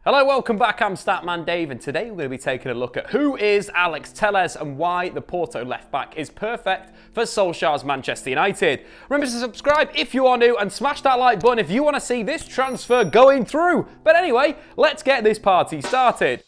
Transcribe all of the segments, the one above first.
Hello, welcome back. I'm Statman Dave, and today we're going to be taking a look at who is Alex Telles and why the Porto left-back is perfect for Solskjær's Manchester United. Remember to subscribe if you are new and smash that like button if you want to see this transfer going through. But anyway, let's get this party started.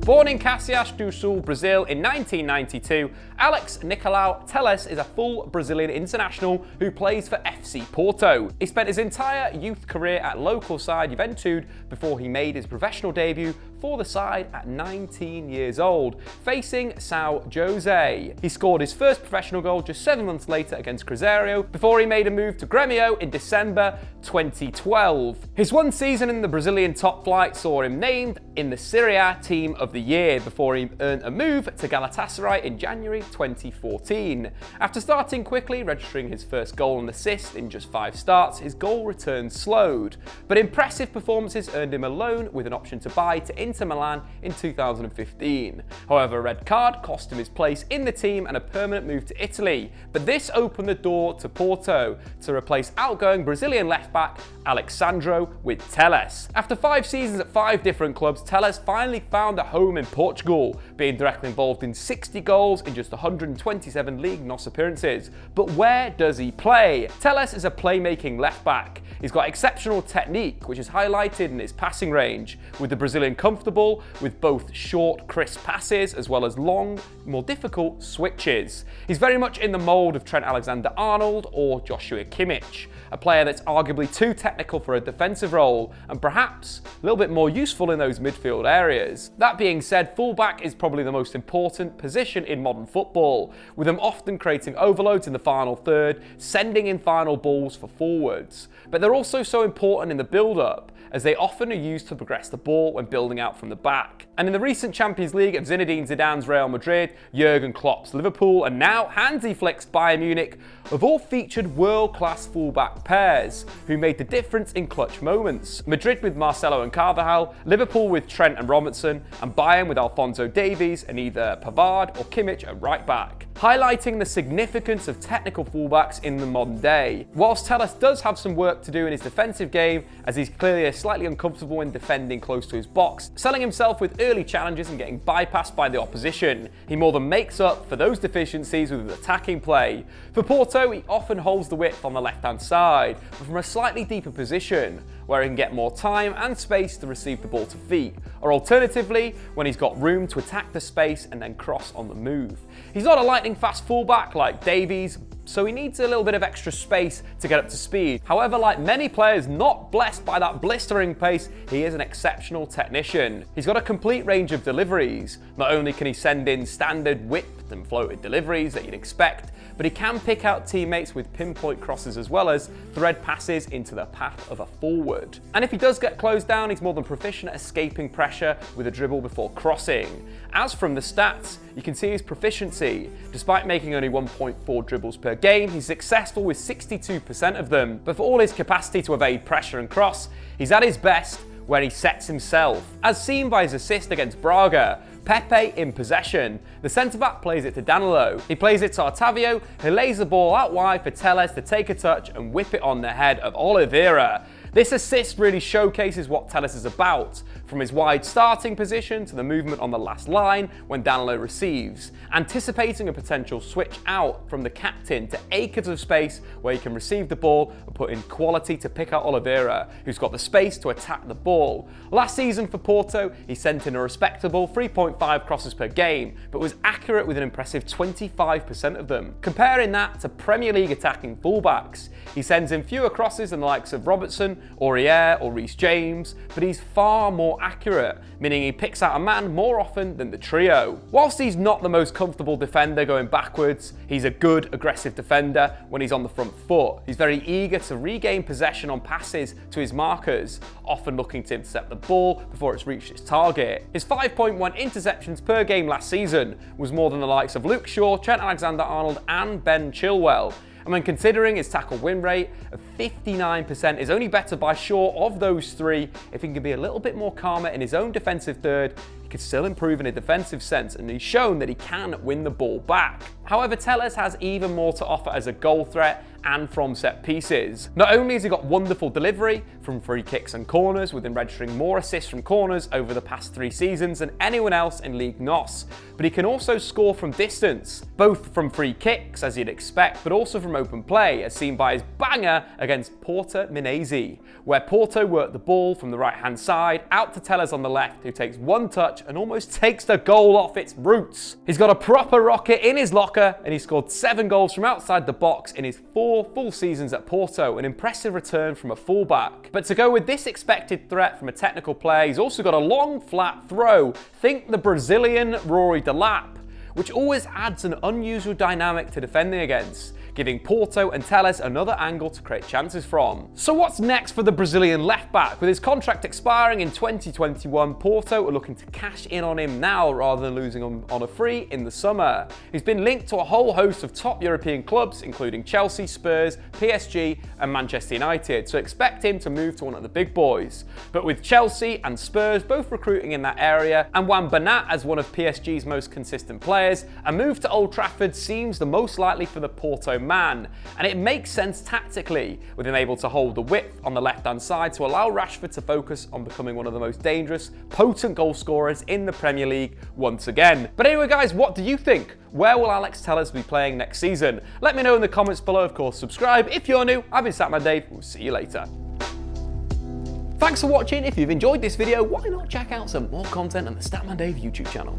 Born in Caxias do Sul, Brazil in 1992, Alex Nicolau Telles is a full Brazilian international who plays for FC Porto. He spent his entire youth career at local side Juventude before he made his professional debut for the side at 19 years old, facing São Jose. He scored his first professional goal just 7 months later against Cruzeiro before he made a move to Gremio in December 2012. His one season in the Brazilian top flight saw him named in the Serie A Team of the Year before he earned a move to Galatasaray in January 2014. After starting quickly, registering his first goal and assist in just 5 starts, his goal return slowed. But impressive performances earned him a loan with an option to buy to Inter Milan in 2015. However, a red card cost him his place in the team and a permanent move to Italy. But this opened the door to Porto to replace outgoing Brazilian left-back Alex Sandro with Telles. After 5 seasons at 5 different clubs, Telles finally found a home in Portugal, being directly involved in 60 goals in just 127 Liga NOS appearances. But where does he play? Telles is a playmaking left-back. He's got exceptional technique, which is highlighted in his passing range, with the Brazilian comfortable with both short, crisp passes as well as long, more difficult switches. He's very much in the mould of Trent Alexander-Arnold or Joshua Kimmich, a player that's arguably too technical for a defensive role and perhaps a little bit more useful in those midfield areas. That being said, fullback is probably the most important position in modern football, with them often creating overloads in the final third, sending in final balls for forwards. But they're also so important in the build-up, as they often are used to progress the ball when building out from the back. And in the recent Champions League of Zinedine Zidane's Real Madrid, Jurgen Klopp's Liverpool, and now Hansi Flick's Bayern Munich have all featured world-class fullback pairs who made the difference in clutch moments. Madrid with Marcelo and Carvajal, Liverpool with Trent and Robertson, and Bayern with Alphonso Davies and either Pavard or Kimmich at right back, highlighting the significance of technical fullbacks in the modern day. Whilst Telles does have some work to do in his defensive game, as he's clearly slightly uncomfortable when defending close to his box, selling himself with early challenges and getting bypassed by the opposition, he more than makes up for those deficiencies with his attacking play. For Porto, he often holds the width on the left-hand side, but from a slightly deeper position, where he can get more time and space to receive the ball to feet, or alternatively, when he's got room to attack the space and then cross on the move. He's not a lightning fast fullback like Davies, so he needs a little bit of extra space to get up to speed. However, like many players not blessed by that blistering pace, he is an exceptional technician. He's got a complete range of deliveries. Not only can he send in standard whipped and floated deliveries that you'd expect, but he can pick out teammates with pinpoint crosses as well as thread passes into the path of a forward. And if he does get closed down, he's more than proficient at escaping pressure with a dribble before crossing. As from the stats, you can see his proficiency. Despite making only 1.4 dribbles per game, he's successful with 62% of them. But for all his capacity to evade pressure and cross, he's at his best where he sets himself, as seen by his assist against Braga. Pepe in possession. The centre-back plays it to Danilo. He plays it to Otavio, who lays the ball out wide for Telles to take a touch and whip it on the head of Oliveira. This assist really showcases what Telles is about, from his wide starting position to the movement on the last line when Danilo receives, anticipating a potential switch out from the captain to acres of space where he can receive the ball and put in quality to pick out Oliveira, who's got the space to attack the ball. Last season for Porto, he sent in a respectable 3.5 crosses per game, but was accurate with an impressive 25% of them. Comparing that to Premier League attacking fullbacks, he sends in fewer crosses than the likes of Robertson, Aurier or Reece James, but he's far more accurate, meaning he picks out a man more often than the trio. Whilst he's not the most comfortable defender going backwards, he's a good aggressive defender when he's on the front foot. He's very eager to regain possession on passes to his markers, often looking to intercept the ball before it's reached its target. His 5.1 interceptions per game last season was more than the likes of Luke Shaw, Trent Alexander-Arnold and Ben Chilwell. And when considering his tackle win rate of 59% is only better by Shaw of those three, if he can be a little bit more calmer in his own defensive third, he could still improve in a defensive sense, and he's shown that he can win the ball back. However, Telles has even more to offer as a goal threat and from set pieces. Not only has he got wonderful delivery from free kicks and corners, with him registering more assists from corners over the past 3 seasons than anyone else in Liga NOS, but he can also score from distance, both from free kicks as you'd expect, but also from open play, as seen by his banger against Porto Minese, where Porto worked the ball from the right hand side out to Telles on the left, who takes one touch and almost takes the goal off its roots. He's got a proper rocket in his locker, and he scored 7 goals from outside the box in his 4 full seasons at Porto, an impressive return from a fullback. But to go with this expected threat from a technical player, he's also got a long flat throw. Think the Brazilian Rory Delap, which always adds an unusual dynamic to defending against, giving Porto and Telles another angle to create chances from. So what's next for the Brazilian left-back? With his contract expiring in 2021, Porto are looking to cash in on him now rather than losing him on a free in the summer. He's been linked to a whole host of top European clubs, including Chelsea, Spurs, PSG and Manchester United, so expect him to move to one of the big boys. But with Chelsea and Spurs both recruiting in that area, and Juan Bernat as one of PSG's most consistent players, a move to Old Trafford seems the most likely for the Porto man, and it makes sense tactically, with him able to hold the width on the left-hand side to allow Rashford to focus on becoming one of the most dangerous, potent goal scorers in the Premier League once again. But anyway guys, what do you think? Where will Alex Telles be playing next season? Let me know in the comments below. Of course, subscribe if you're new. I've been Statman Dave. We'll see you later. Thanks for watching. If you've enjoyed this video, why not check out some more content on the Statman Dave YouTube channel?